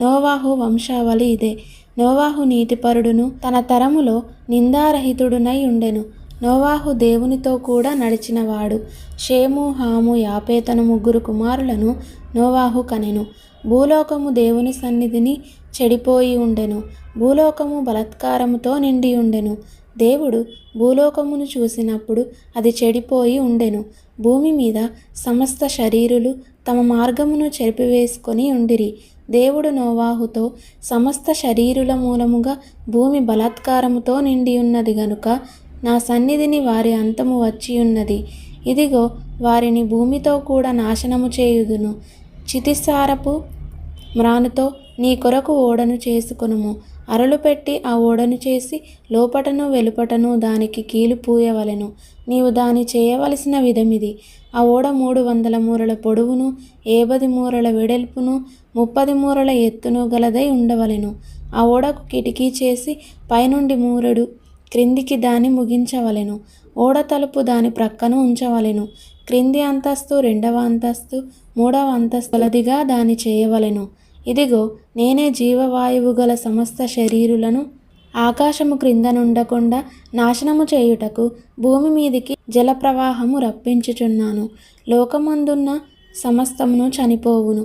నోవాహు వంశావళి ఇదే. నోవాహు నీతిపరుడును, తన తరములో నిందారహితుడునై ఉండెను. నోవాహు దేవునితో కూడా నడిచినవాడు. షేము, హాము, యాపేతను ముగ్గురు కుమారులను నోవాహు కనెను. భూలోకము దేవుని సన్నిధిని చెడిపోయి ఉండెను. భూలోకము బలాత్కారముతో నిండి ఉండెను. దేవుడు భూలోకమును చూసినప్పుడు అది చెడిపోయి ఉండెను. భూమి మీద సమస్త శరీరులు తమ మార్గమును చెరిపివేసుకొని ఉండిరి. దేవుడు నోవాహుతో, సమస్త శరీరుల మూలముగా భూమి బలాత్కారముతో నిండి ఉన్నది గనుక నా సన్నిధిని వారి అంతము వచ్చియున్నది. ఇదిగో, వారిని భూమితో కూడా నాశనము చేయుదును. చితిసారపు మ్రానుతో నీ కొరకు ఓడను చేసుకొనుము. అరలు పెట్టి ఆ ఓడను చేసి లోపటను వెలుపటను దానికి కీలు పూయవలెను. నీవు దాని చేయవలసిన విధమిది. ఆ ఓడ 300 మూరల పొడవును, 50 మూరల వెడల్పును, 30 మూరల ఎత్తును గలదై ఉండవలెను. ఆ ఓడకు కిటికీ చేసి పైనుండి మూరెడు క్రిందికి దాన్ని ముగించవలెను. ఓడ తలుపు దాని ప్రక్కను ఉంచవలెను. క్రింది అంతస్తు, 2వ అంతస్తు, 3వ అంతస్తు గలదిగా దాన్ని చేయవలెను. ఇదిగో, నేనే జీవవాయువు గల సమస్త శరీరులను ఆకాశము క్రింద నుండకుండా నాశనము చేయుటకు భూమి మీదికి జలప్రవాహము రప్పించుచున్నాను. లోకమందున్న సమస్తమును చనిపోవును.